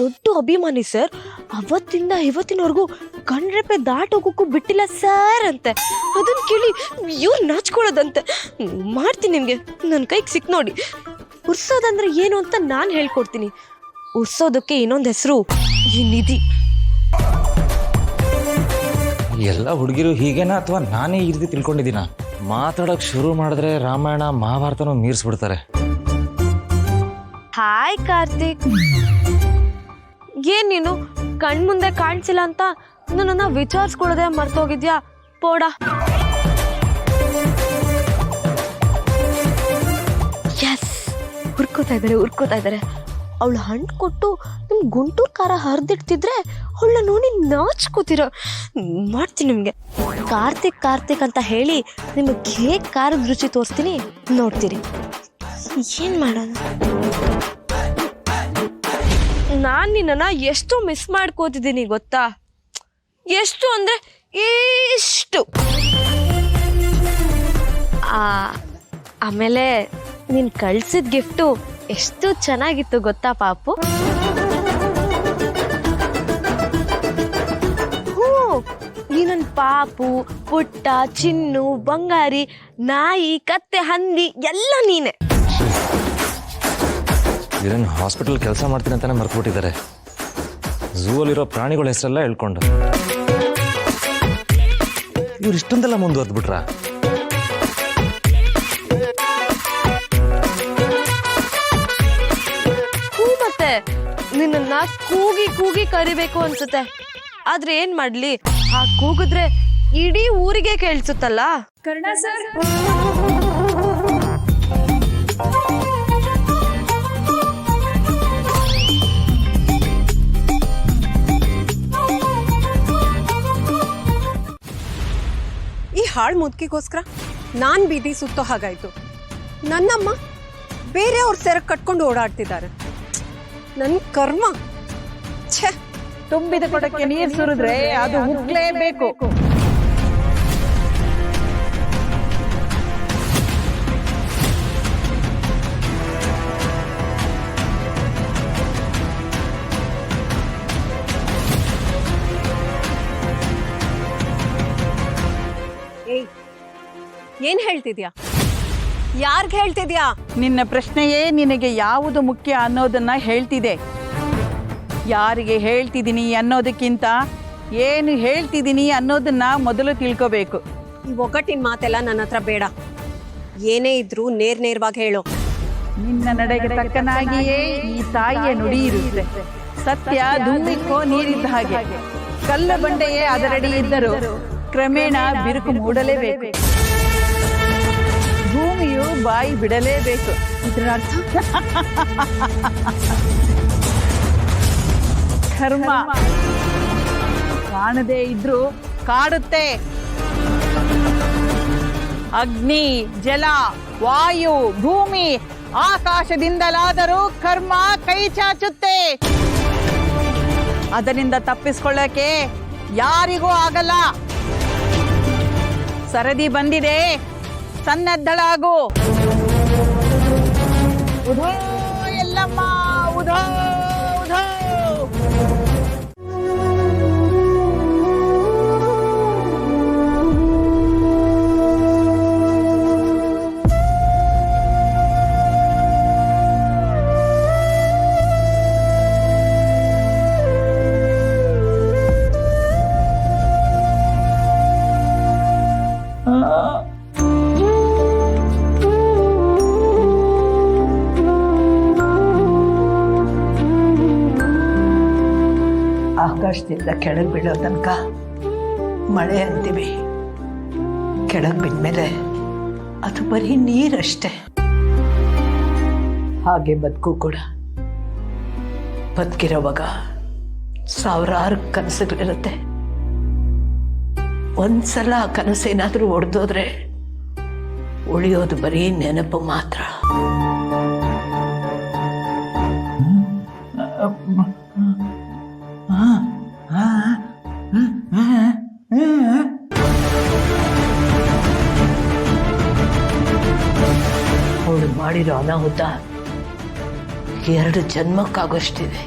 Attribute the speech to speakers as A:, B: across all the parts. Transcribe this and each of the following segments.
A: ದೊಡ್ಡ ಅಭಿಮಾನಿ ಸರ್. ಅವತ್ತಿಂದ ಇವತ್ತಿನವರೆಗೂ ಕಣ್ರೆಪೆ ದಾಟೋಗೋಕ್ಕೂ ಬಿಟ್ಟಿಲ್ಲ ಸರ್ ಅಂತೆ. ಅದನ್ನ ಕೇಳಿ ಇವ್ರು ನಾಚ್ಕೊಳ್ಳೋದಂತೆ. ಮಾಡ್ತೀನಿ ನಿಮ್ಗೆ, ನನ್ನ ಕೈಗೆ ಸಿಕ್ ನೋಡಿ. ಉರ್ಸೋದಂದ್ರೆ ಏನು ಅಂತ ನಾನು ಹೇಳ್ಕೊಡ್ತೀನಿ. ಉರ್ಸೋದಕ್ಕೆ ಇನ್ನೊಂದು ಹೆಸರು ಈ ನಿಧಿ.
B: ಎಲ್ಲ ಹುಡುಗಿರು ಹೀಗೇನಾ ಅಥವಾ ನಾನೇ ಈ ರೀತಿ ತಿಳ್ಕೊಂಡಿದ್ದೀನ? ಮಾತಾಡೋಕೆ ಶುರು ಮಾಡಿದ್ರೆ ರಾಮಾಯಣ ಮಹಾಭಾರತನೂ ಮೀರಿಸ್ಬಿಡ್ತಾರೆ.
A: ಹಾಯ್ ಕಾರ್ತಿಕ್, ಏನ್ ನೀನು ಕಣ್ಮುಂದೆ ಕಾಣಿಸಿಲ್ಲ ಅಂತ ನನ್ನನ್ನ ವಿಚಾರಿಸ್ಕೊಳ್ಳೋದೇ ಮರ್ತೋಗಿದ್ಯಾ? ಪೋಡ. ಎಸ್, ಹುರ್ಕೋತಾ ಇದ್ದಾರೆ. ಅವಳು ಹಣ್ಣು ಕೊಟ್ಟು ನಿಮ್ ಗುಂಟೂರು ಖಾರ ಹರಿದಿಡ್ತಿದ್ರೆ ಅವಳ ನೋಡಿ ನಾಚ್ಕೋತೀರ. ಮಾಡ್ತೀನಿ ನಿಮ್ಗೆ. ಕಾರ್ತಿಕ್ ಅಂತ ಹೇಳಿ ನಿಮಗೆ ಹೇಗೆ ಖಾರದ ರುಚಿ ತೋರಿಸ್ತೀನಿ, ನೋಡ್ತೀರಿ. ಏನ್ ಮಾಡೋದು? ನಾನು ನಿನ್ನನ್ನು ಎಷ್ಟು ಮಿಸ್ ಮಾಡ್ಕೋತಿದ್ದೀನಿ ಗೊತ್ತಾ? ಎಷ್ಟು ಅಂದರೆ ಇಷ್ಟು. ಆಮೇಲೆ ನೀನು ಕಳ್ಸಿದ ಗಿಫ್ಟು ಎಷ್ಟು ಚೆನ್ನಾಗಿತ್ತು ಗೊತ್ತಾ ಪಾಪು? ನೀ ನನ್ನ ಪಾಪು, ಪುಟ್ಟ, ಚಿನ್ನು, ಬಂಗಾರಿ, ನಾಯಿ, ಕತ್ತೆ, ಹಂದಿ ಎಲ್ಲ ನೀನೆ.
B: ಇದನ್ನು ಹಾಸ್ಪಿಟಲ್ ಕೆಲಸ ಮಾಡ್ತೀನಿ ಅಂತಾನೆ ಮರ್ತ್ಬಿಟ್ಟಿದ್ದಾರೆ. ಝೂ ಅಲ್ಲಿರೋ ಪ್ರಾಣಿಗಳ ಹೆಸರೆಲ್ಲ ಹೇಳ್ಕೊಂಡು ಇವ್ರು ಇಷ್ಟೊಂದೆಲ್ಲ ಮುಂದುವರೆದ್ಬಿಟ್ರ?
A: ಮತ್ತೆ ನಿನ್ನ ಕೂಗಿ ಕರಿಬೇಕು ಅನ್ಸುತ್ತೆ. ಆದ್ರೆ ಏನ್ ಮಾಡ್ಲಿ, ಆ ಕೂಗಿದ್ರೆ ಇಡೀ ಊರಿಗೆ ಕೇಳಿಸುತ್ತಲ್ಲ.
C: ಕರ್ಣ ಸರ್,
D: ಈ ಹಾಳು ಮುದುಕಿಗೋಸ್ಕರ ನಾನು ಬೀದಿ ಸುತ್ತೋ ಹಾಗಾಯ್ತು. ನನ್ನಮ್ಮ ಬೇರೆಯವ್ರ ಸೆರಗ್ ಕಟ್ಕೊಂಡು ಓಡಾಡ್ತಿದ್ದಾರೆ. ನನ್ನ ಕರ್ಮ. ಛೇ,
C: ತುಂಬಿದ ಕೊಡಕ್ಕೆ ನೀರು ಸುರಿದ್ರೆ ಅದು ಉಗ್ಲೇಬೇಕು.
D: ಏನ್ ಹೇಳ್ತಿದ್ಯಾ? ಯಾರ್ಗ್ ಹೇಳ್ತಿದ್ಯಾ?
C: ನಿನ್ನ ಪ್ರಶ್ನೆಯೇ ನಿನಗೆ ಯಾವುದು ಮುಖ್ಯ ಅನ್ನೋದನ್ನ ಹೇಳ್ತಿದೆ. ಯಾರಿಗೆ ಹೇಳ್ತಿದ್ದೀನಿ ಅನ್ನೋದಕ್ಕಿಂತ ಏನು ಹೇಳ್ತಿದ್ದೀನಿ ಅನ್ನೋದನ್ನ ಮೊದಲು ತಿಳ್ಕೋಬೇಕು.
D: ಈ ಒಗ್ಗಟ್ಟಿನ ಮಾತೆಲ್ಲ ನನ್ನ ಹತ್ರ ಬೇಡ. ಏನೇ ಇದ್ರೂ ನೇರವಾಗಿ ಹೇಳು.
C: ನಿನ್ನ ನಡೆಗೆ ತಕ್ಕನಾಗಿಯೇ ಈ ತಾಯಿಯ ನುಡಿ ಇರುತ್ತೆ. ಸತ್ಯ ಧೂಮಿಕ್ಕೋ ನೀರಿದ್ದ ಹಾಗೆ. ಕಲ್ಲ ಬಂಡೆಯೇ ಅದರಡಿ ಇದ್ದರೂ ಕ್ರಮೇಣ ಬಿರುಕು ಮೂಡಲೇಬೇಕು. ಭೂಮಿಯು ಬಾಯಿ ಬಿಡಲೇಬೇಕು. ಇದರ ಅರ್ಥ ಕರ್ಮ ಕಾಣದೇ ಇದ್ರೂ ಕಾಡುತ್ತೆ. ಅಗ್ನಿ, ಜಲ, ವಾಯು, ಭೂಮಿ, ಆಕಾಶದಿಂದಲಾದರೂ ಕರ್ಮ ಕೈ ಚಾಚುತ್ತೆ. ಅದರಿಂದ ತಪ್ಪಿಸ್ಕೊಳ್ಳಕ್ಕೆ ಯಾರಿಗೂ ಆಗಲ್ಲ. ಸರದಿ ಬಂದಿದೆ, ಸನ್ನದ್ಧಳಾಗು. ಉಧೋ ಎಲ್ಲಮ್ಮ, ಉಧೋ ಉಧೋ.
E: ಆಕಾಶದಿಂದ ಕೆಳಗೆ ಬೀಳೋ ತನಕ ಮಳೆ ಅಂತೀವಿ. ಕೆಳಗೆ ಬಿದ್ಮೇಲೆ ಅದು ಬರೀ ನೀರಷ್ಟೆ. ಹಾಗೆ ಬದುಕು ಕೂಡ. ಬದುಕಿರೋವಾಗ ಸಾವಿರಾರು ಕನಸುಗಳಿರುತ್ತೆ. ಒಂದ್ಸಲ ಆ ಕನಸೇನಾದರೂ ಒಡೆದೋದ್ರೆ ಉಳಿಯೋದು ಬರೀ ನೆನಪು ಮಾತ್ರ. ಅವಳು ಮಾಡಿರೋ ಅನಾಹುತ 2 ಜನ್ಮಕ್ಕಾಗೋಷ್ಟಿದೆ.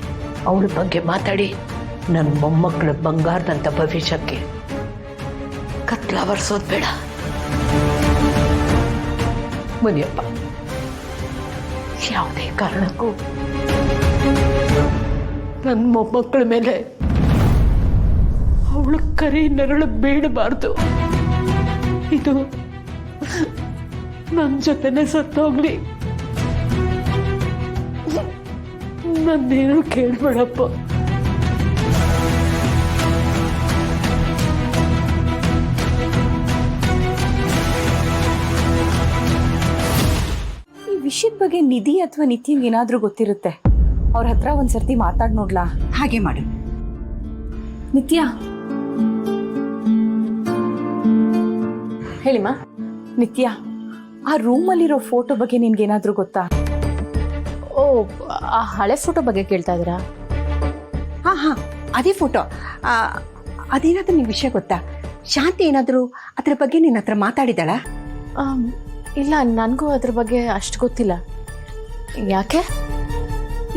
E: ಅವಳ ಬಗ್ಗೆ ಮಾತಾಡಿ ನನ್ನ ಮೊಮ್ಮಕ್ಕಳ ಬಂಗಾರದಂಥ ಭವಿಷ್ಯಕ್ಕೆ ಕತ್ಲಾವರ್ಸೋದು ಬೇಡ. ಮುನಿಯಪ್ಪ, ಯಾವುದೇ ಕಾರಣಕ್ಕೂ ನನ್ನ ಮೊಮ್ಮಕ್ಕಳ ಮೇಲೆ ಅವಳು ಕರಿ ನೆರಳು ಬೀಳಬಾರ್ದು. ಇದು ನನ್ನ ಜೊತೆನೆ ಸತ್ತೋಗ್ಲಿ. ನನ್ನೇನು ಕೇಳ್ಬೇಡಪ್ಪ.
F: ಈ ವಿಷಯದ ಬಗ್ಗೆ ನಿಧಿ ಅಥವಾ ನಿತ್ಯಂಗೆ ಏನಾದ್ರೂ ಗೊತ್ತಿರುತ್ತೆ. ಅವ್ರ ಹತ್ರ ಒಂದ್ಸರ್ತಿ ಮಾತಾಡ್ ನೋಡ್ಲಾ?
D: ಹಾಗೆ ಮಾಡು.
F: ನಿತ್ಯ, ಹೇಳಿಮ್ಮ. ನಿತ್ಯ, ಆ ರೂಮಲ್ಲಿರೋ ಫೋಟೋ ಬಗ್ಗೆ ನಿನ್ಗೇನಾದ್ರೂ ಗೊತ್ತಾ?
G: ಓ, ಆ ಹಳೆ ಫೋಟೋ ಬಗ್ಗೆ ಕೇಳ್ತಾ ಇದ್ದೀರಾ?
D: ಹಾ, ಅದೇ ಫೋಟೋ. ಅದೇನಾದ್ರೂ ನಿಮ್ಗೆ ವಿಷಯ ಗೊತ್ತಾ? ಶಾಂತಿ ಏನಾದರೂ ಅದ್ರ ಬಗ್ಗೆ ನಿನ್ನ ಹತ್ರ ಮಾತಾಡಿದಾಳ?
G: ಇಲ್ಲ, ನನಗೂ ಅದ್ರ ಬಗ್ಗೆ ಅಷ್ಟು ಗೊತ್ತಿಲ್ಲ. ಯಾಕೆ?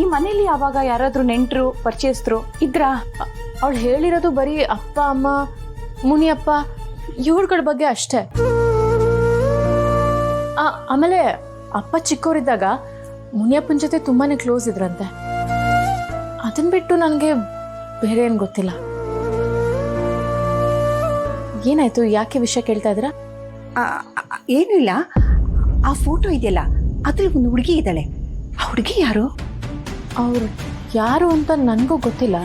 F: ಈ ಮನೇಲಿ ಯಾವಾಗ ಯಾರಾದ್ರೂ ನೆಂಟರು ಪರಿಚಯಸ್ಥರು ಇದ್ರಾ?
G: ಅವಳು ಹೇಳಿರೋದು ಬರೀ ಅಪ್ಪ ಅಮ್ಮ ಮುನಿಯಪ್ಪ ಇವ್ರುಗಳ ಬಗ್ಗೆ ಅಷ್ಟೇ. ಆಮೇಲೆ ಅಪ್ಪ ಚಿಕ್ಕವರಿದ್ದಾಗ ಮುನಿಯಪ್ಪನ ಜೊತೆ ತುಂಬಾನೇ ಕ್ಲೋಸ್ ಇದ್ರಂತೆ. ಅದನ್ನ ಬಿಟ್ಟು ನನಗೆ ಬೇರೆ ಏನು ಗೊತ್ತಿಲ್ಲ. ಏನಾಯ್ತು? ಯಾಕೆ ವಿಷಯ ಕೇಳ್ತಾ ಇದ್ದೀರಾ?
D: ಏನೂ ಇಲ್ಲ. ಆ ಫೋಟೋ ಇದೆಯಲ್ಲ, ಅದ್ರಲ್ಲಿ ಒಂದು ಹುಡುಗಿ ಇದ್ದಾಳೆ. ಆ ಹುಡುಗಿ ಯಾರು?
G: ಅವ್ರು ಯಾರು ಅಂತ ನನಗೂ ಗೊತ್ತಿಲ್ಲ.